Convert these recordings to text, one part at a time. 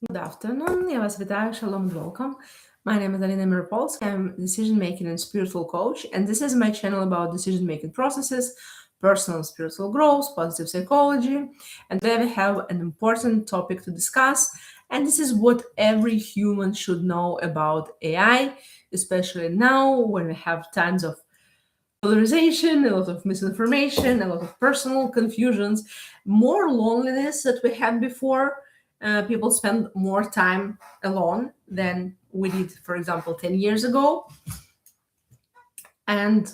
Good afternoon. Я вас вітаю. Shalom and welcome. My name is Alina Miropolsky. I'm a decision-making and spiritual coach, and this is my channel about decision-making processes, personal and spiritual growth, positive psychology, and today we have an important topic to discuss, and this is what every human should know about AI, especially now when we have tons of polarization, a lot of misinformation, a lot of personal confusions, more loneliness that we had before. People spend more time alone than we did, for example, 10 years ago. And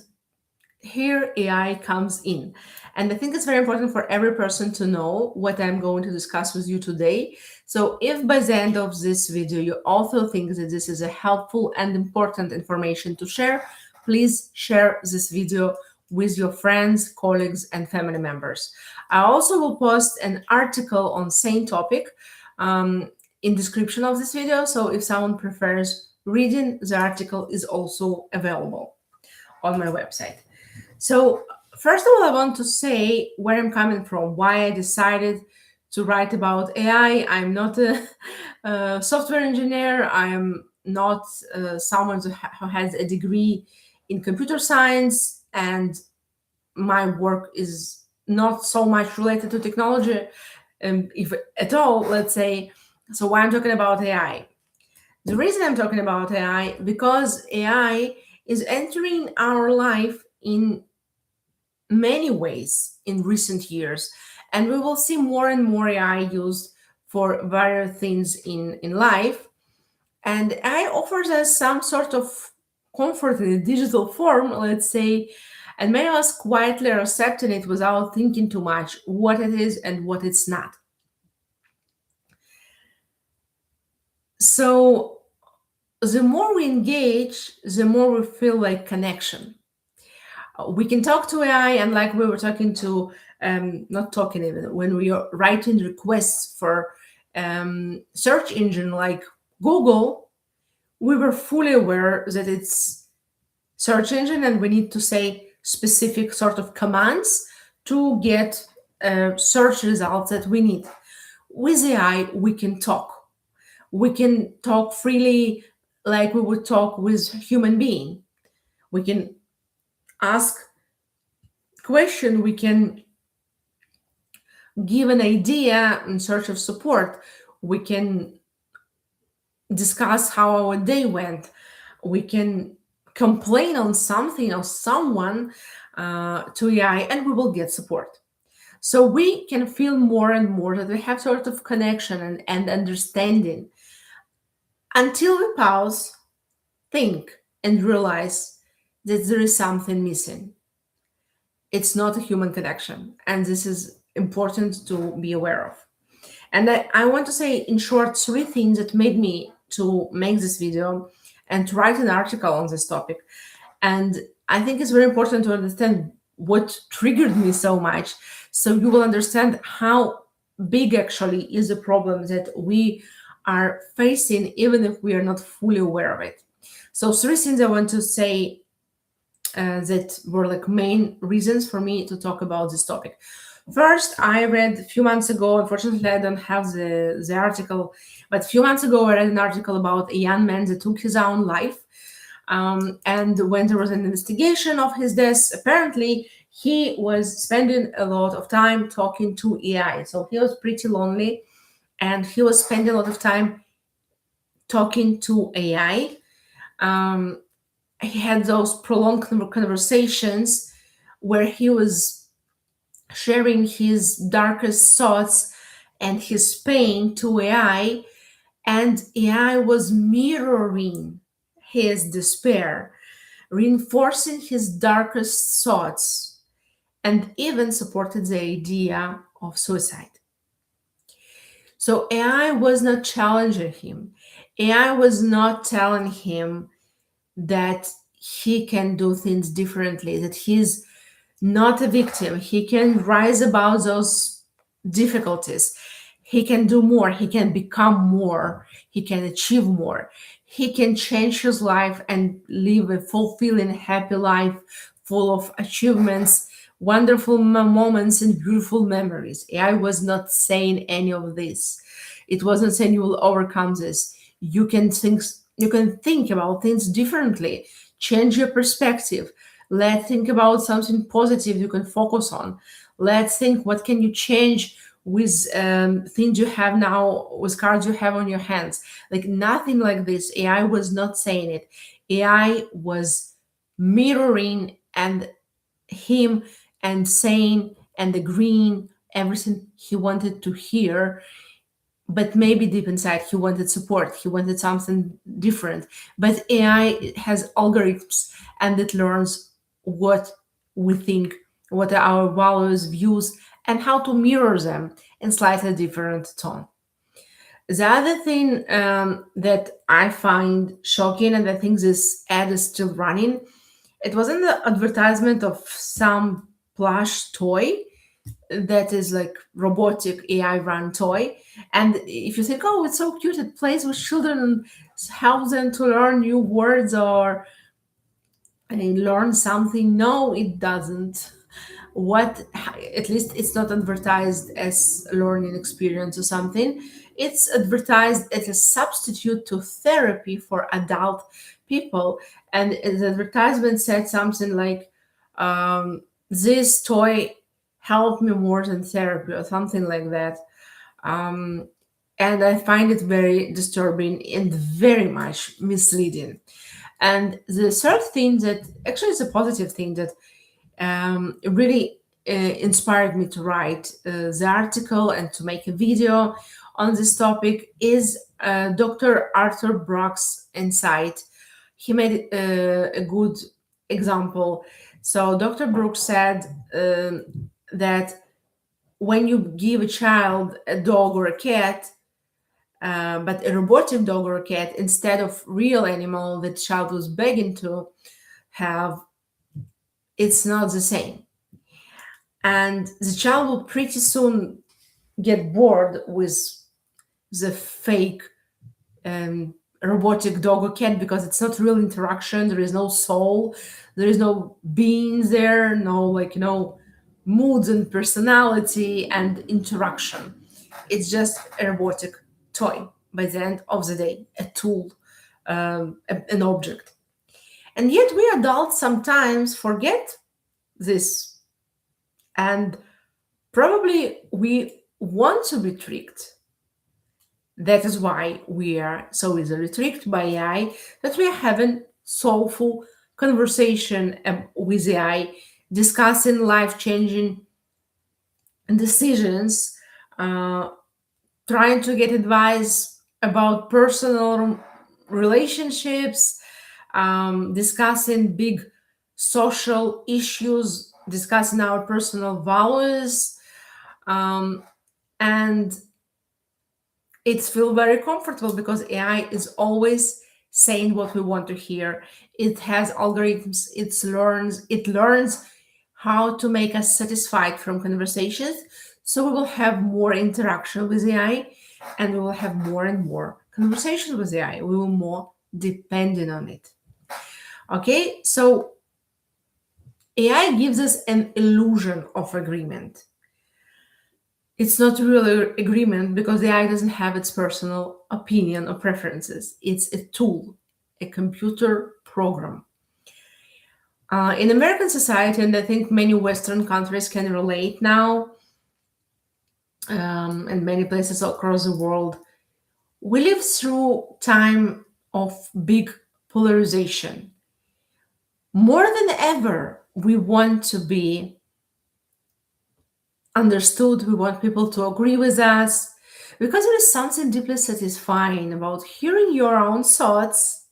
here AI comes in. And I think it's very important for every person to know what I'm going to discuss with you today. So if by the end of this video you also think that this is a helpful and important information to share, please share this video with your friends, colleagues, and family members. I also will post an article on same topic in description of this video. So if someone prefers reading, the article is also available on my website. So first of all, I want to say where I'm coming from, why I decided to write about AI. I'm not a software engineer. I am not someone who has a degree in computer science, and my work is not so much related to technology, if at all, let's say. So why I'm talking about AI? The reason I'm talking about AI, because AI is entering our life in many ways in recent years, and we will see more and more AI used for various things in life. And AI offers us some sort of comfort in a digital form, let's say, and many of us quietly are accepting it without thinking too much what it is and what it's not. So the more we engage, the more we feel like connection. We can talk to AI, and like we were talking to, not talking even, when we are writing requests for search engine like Google, we were fully aware that it's search engine and we need to say specific sort of commands to get search results that we need. With AI, we can talk. We can talk freely like we would talk with a human being. We can ask question, we can give an idea in search of support, we can discuss how our day went, we can complain on something or someone to AI, and we will get support. So we can feel more and more that we have sort of connection and understanding until we pause, think, and realize that there is something missing. It's not a human connection, and this is important to be aware of. And I want to say in short 3 things that made me to make this video and to write an article on this topic. And I think it's very important to understand what triggered me so much, so you will understand how big actually is the problem that we are facing, even if we are not fully aware of it. So 3 things I want to say that were like main reasons for me to talk about this topic. First, I read a few months ago, unfortunately I don't have the article, but a few months ago I read an article about a young man that took his own life. And when there was an investigation of his death, apparently he was spending a lot of time talking to AI. So he was pretty lonely, and he was spending a lot of time talking to AI. He had those prolonged conversations where he was sharing his darkest thoughts and his pain to AI, and AI was mirroring his despair, reinforcing his darkest thoughts, and even supported the idea of suicide. So AI was not challenging him. AI was not telling him that he can do things differently, that he's not a victim. He can rise above those difficulties. He can do more. He can become more. He can achieve more. He can change his life and live a fulfilling, happy life full of achievements, wonderful moments, and beautiful memories. AI was not saying any of this. It wasn't saying you will overcome this. You can think about things differently, change your perspective. Let's think about something positive you can focus on. Let's think what can you change with things you have now, with cards you have on your hands. Like nothing like this. AI was not saying it. AI was mirroring and him and saying and agreeing everything he wanted to hear, but maybe deep inside he wanted support, he wanted something different. But AI has algorithms, and it learns what we think, what are our values, views, and how to mirror them in slightly different tone. The other thing that I find shocking, and I think this ad is still running, it was in the advertisement of some plush toy that is like robotic AI run toy. And if you think, oh, it's so cute, it plays with children and helps them to learn new words or learn something. No, it doesn't. What, at least it's not advertised as a learning experience or something. It's advertised as a substitute to therapy for adult people. And the advertisement said something like, this toy helped me more than therapy or something like that. um, and I find it very disturbing and very much misleading. And the third thing that actually is a positive thing that really inspired me to write the article and to make a video on this topic is Dr. Arthur Brock's insight. He made a good example. So Dr. Brooks said that when you give a child a dog or a cat, but a robotic dog or a cat instead of real animal that child was begging to have, it's not the same. And the child will pretty soon get bored with the fake robotic dog or cat because it's not real interaction. There is no soul, there is no beings there, no moods and personality and interaction. It's just a robotic toy by the end of the day, a tool, an object. And yet we adults sometimes forget this, and probably we want to be tricked. That is why we are so easily tricked by AI, that we are having soulful conversation with AI, discussing life-changing decisions, uh, trying to get advice about personal relationships, discussing big social issues, discussing our personal values, and it's feel very comfortable because AI is always saying what we want to hear. It has algorithms. It learns how to make us satisfied from conversations. So we will have more interaction with AI, and we will have more and more conversations with AI. We will more dependent on it. Okay, so AI gives us an illusion of agreement. It's not really agreement because the AI doesn't have its personal opinion or preferences. It's a tool, a computer program. In American society, and I think many Western countries can relate now, and many places across the world, we live through time of big polarization. More than ever, we want to be understood. We want people to agree with us because there is something deeply satisfying about hearing your own thoughts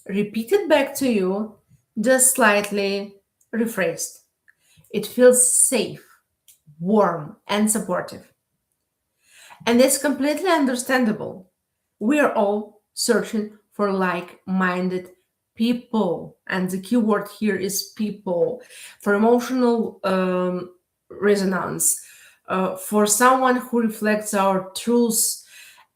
repeated back to you, just slightly rephrased. It feels safe, warm, and supportive. And it's completely understandable. We are all searching for like minded people. And the key word here is people, for emotional resonance, for someone who reflects our truths,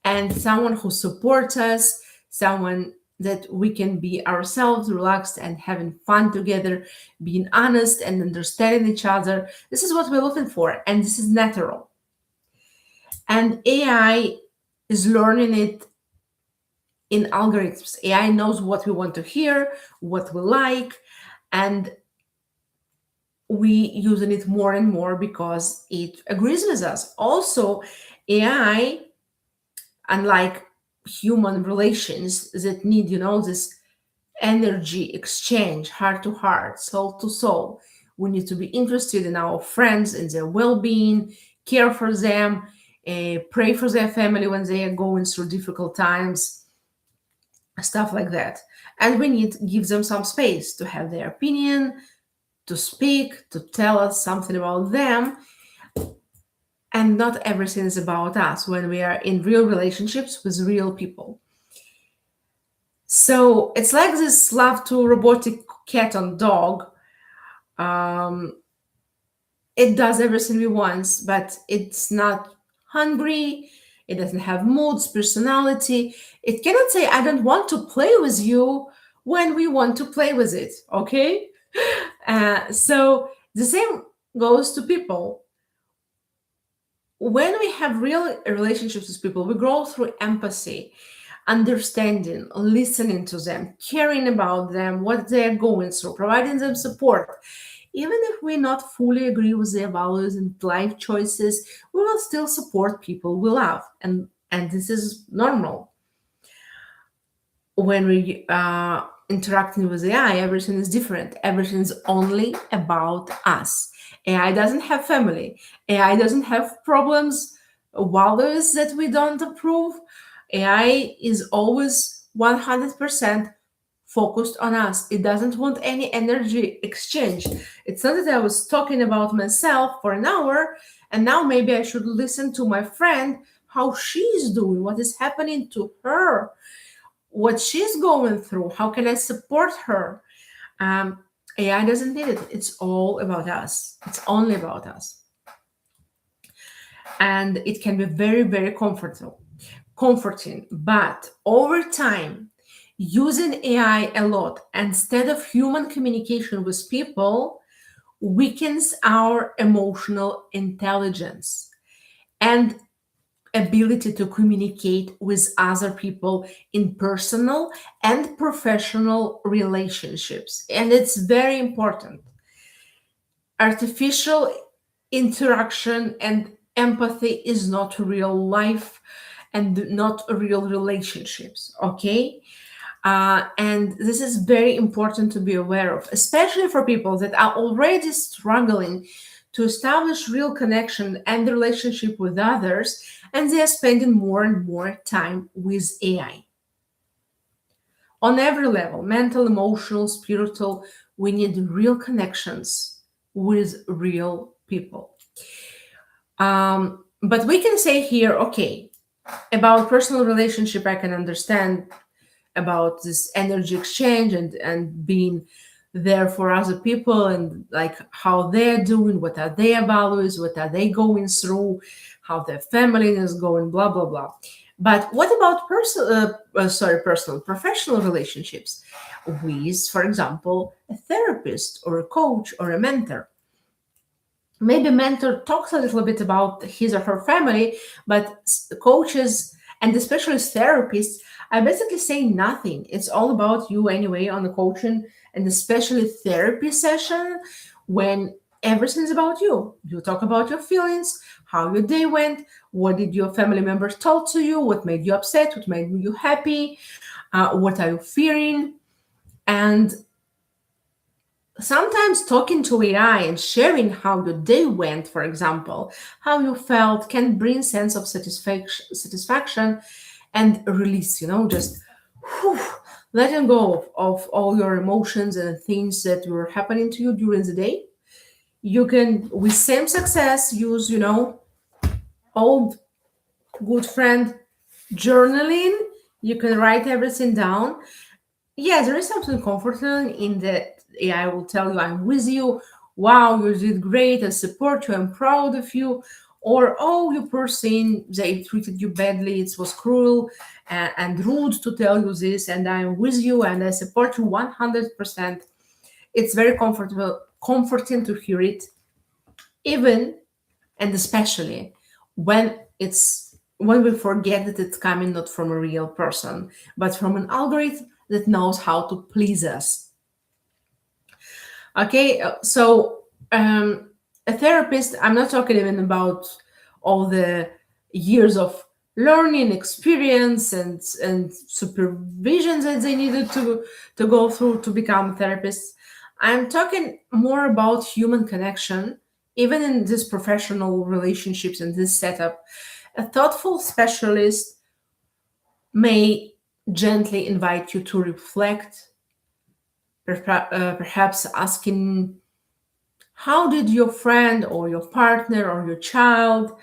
and someone who supports us, someone that we can be ourselves, relaxed and having fun together, being honest and understanding each other. This is what we're looking for, and this is natural. And AI is learning it in algorithms. AI knows what we want to hear, what we like, and we using it more and more because it agrees with us. Also, AI, unlike human relations that need, this energy exchange, heart to heart, soul to soul, we need to be interested in our friends and their well-being, care for them, pray for their family when they are going through difficult times, stuff like that. And we need to give them some space to have their opinion, to speak, to tell us something about them. And not everything is about us when we are in real relationships with real people. So it's like this love to robotic cat and dog. It does everything we want, but it's not hungry. It doesn't have moods, personality. It cannot say, I don't want to play with you when we want to play with it. Okay? So the same goes to people. When we have real relationships with people, we grow through empathy, understanding, listening to them, caring about them, what they're going through, providing them support. Even if we not fully agree with their values and life choices, we will still support people we love. And this is normal. When we interacting with AI, everything is different. Everything is only about us. AI doesn't have family. AI doesn't have problems, values that we don't approve. AI is always 100% focused on us. It doesn't want any energy exchange. It's not that I was talking about myself for an hour and now maybe I should listen to my friend, how she's doing, what is happening to her, what she's going through, how can I support her. AI doesn't need it. It's all about us. It's only about us. And it can be very, very comforting. But over time, using AI a lot instead of human communication with people weakens our emotional intelligence and ability to communicate with other people in personal and professional relationships. And it's very important. Artificial interaction and empathy is not real life and not real relationships, okay? And this is very important to be aware of, especially for people that are already struggling to establish real connection and relationship with others, and they are spending more and more time with AI. On every level, mental, emotional, spiritual, we need real connections with real people. But we can say here, okay, about personal relationship, I can understand about this energy exchange and being there for other people and like how they're doing, what are their values, what are they going through, how their family is going, blah blah blah. But what about professional relationships with, for example, a therapist or a coach or a mentor? Maybe mentor talks a little bit about his or her family, but coaches and especially therapists are basically saying nothing. It's all about you anyway on the coaching and especially therapy session when everything's about you. You talk about your feelings, how your day went, what did your family members tell to you, what made you upset, what made you happy, what are you fearing, and sometimes talking to AI and sharing how your day went, for example, how you felt, can bring sense of satisfaction and release, just whew, letting go of all your emotions and things that were happening to you during the day. You can, with same success, use, old good friend journaling. You can write everything down. Yeah, there is something comforting in that AI will tell you, I'm with you. Wow, you did great. I support you. I'm proud of you. Or, oh, you poor thing, they treated you badly. It was cruel and rude to tell you this. And I'm with you and I support you 100%. It's very comforting to hear it, even and especially when it's when we forget that it's coming not from a real person, but from an algorithm that knows how to please us. Okay, so a therapist, I'm not talking even about all the years of learning experience and supervision that they needed to go through to become therapists. I'm talking more about human connection, even in these professional relationships and this setup. A thoughtful specialist may gently invite you to reflect, perhaps asking, how did your friend or your partner or your child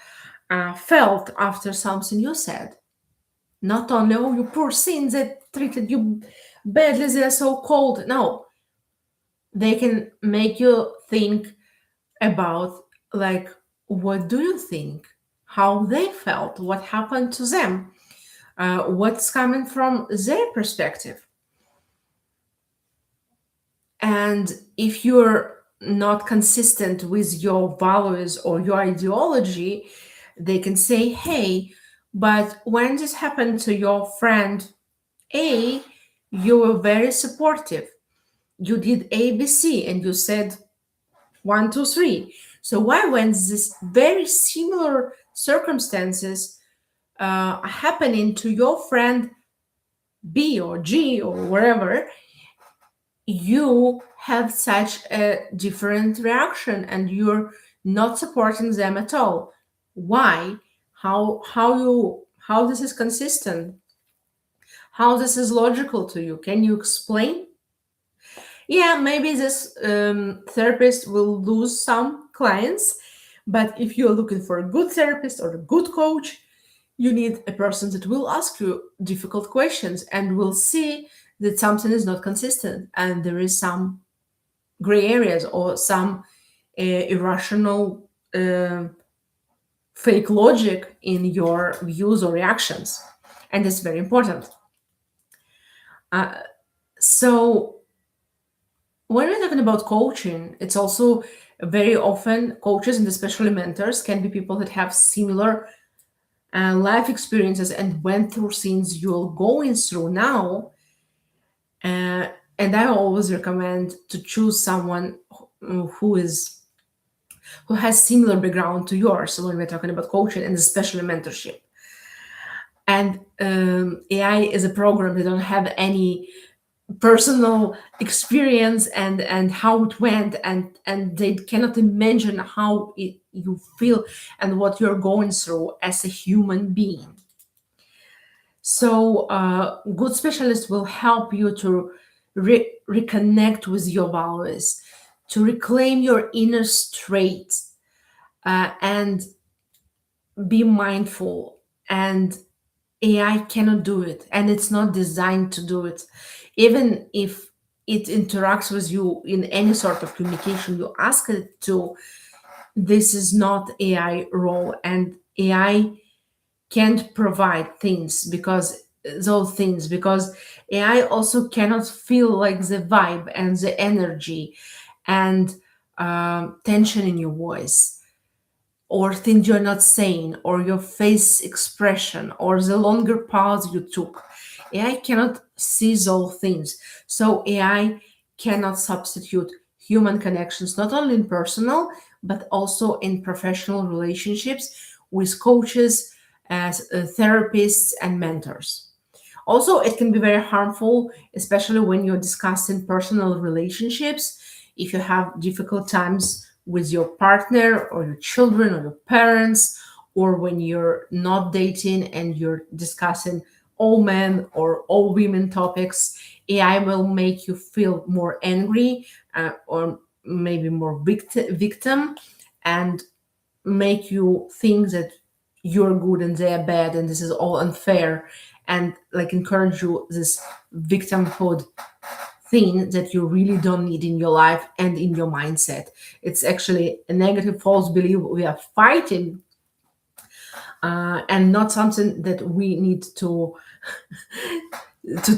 felt after something you said? Not only, oh, you poor thing, they treated you badly, they're so cold. No, they can make you think about, like, what do you think? How they felt? What happened to them? What's coming from their perspective? And if you're not consistent with your values or your ideology, they can say, hey, but when this happened to your friend A, you were very supportive. You did ABC and you said one, two, three. So why, when this very similar circumstances happening to your friend B or G or wherever, you have such a different reaction and you're not supporting them at all? Why? How this is consistent? How this is logical to you? Can you explain? Yeah, maybe this therapist will lose some clients, but if you're looking for a good therapist or a good coach, you need a person that will ask you difficult questions and will see that something is not consistent and there is some gray areas or some irrational fake logic in your views or reactions. And it's very important. So when we're talking about coaching, it's also very often coaches and especially mentors can be people that have similar life experiences and went through things you're going through now. And I always recommend to choose someone who has similar background to yours when we're talking about coaching and especially mentorship. And AI is a program that don't have any personal experience and how it went, and they cannot imagine how you feel and what you're going through as a human being. So good specialists will help you to reconnect with your values, to reclaim your inner strength, and be mindful. And AI cannot do it, and it's not designed to do it. Even if it interacts with you in any sort of communication you ask it to, this is not AI role, and AI can't provide those things because AI also cannot feel like the vibe and the energy and tension in your voice, or things you're not saying, or your face expression, or the longer pause you took. AI cannot see those things. So AI cannot substitute human connections, not only in personal, but also in professional relationships with coaches, as therapists, and mentors. Also, it can be very harmful, especially when you're discussing personal relationships. If you have difficult times with your partner or your children or your parents, or when you're not dating and you're discussing all men or all women topics, AI will make you feel more angry or maybe more victim, and make you think that you're good and they're bad and this is all unfair, and like encourage you this victimhood thing that you really don't need in your life and in your mindset. It's actually a negative false belief we are fighting, and not something that we need to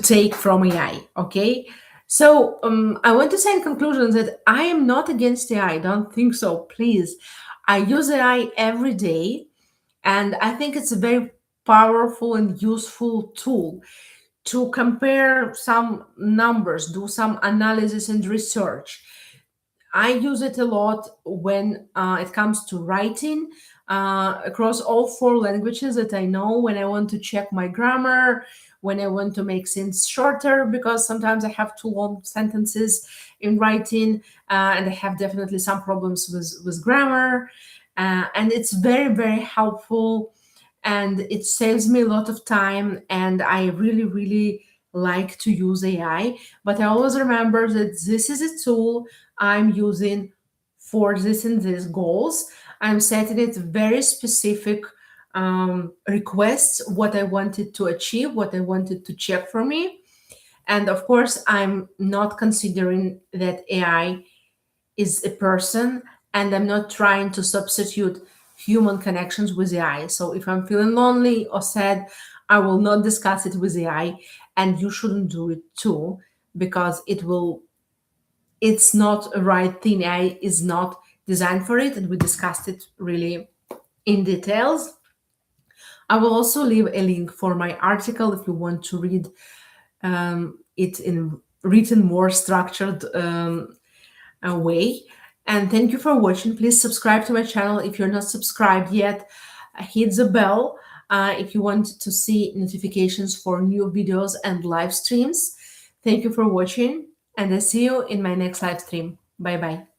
take from AI. Okay. So I want to say in conclusion that I am not against AI. Don't think so, please. I use AI every day, and I think it's a very powerful and useful tool to compare some numbers, do some analysis and research. I use it a lot when it comes to writing across all four languages that I know, when I want to check my grammar, when I want to make things shorter, because sometimes I have too long sentences in writing, and I have definitely some problems with grammar. And it's very, very helpful, and it saves me a lot of time. And I really, really like to use AI. But I always remember that this is a tool I'm using for this and this goals. I'm setting it very specific requests, what I wanted to achieve, what I wanted to check for me. And of course, I'm not considering that AI is a person, and I'm not trying to substitute human connections with AI. So if I'm feeling lonely or sad, I will not discuss it with AI, and you shouldn't do it too, because it's not a right thing. AI is not designed for it, and we discussed it really in details. I will also leave a link for my article if you want to read it in written, more structured way. And thank you for watching. Please subscribe to my channel if you're not subscribed yet. Hit the bell if you want to see notifications for new videos and live streams. Thank you for watching, and I see you in my next live stream. Bye bye.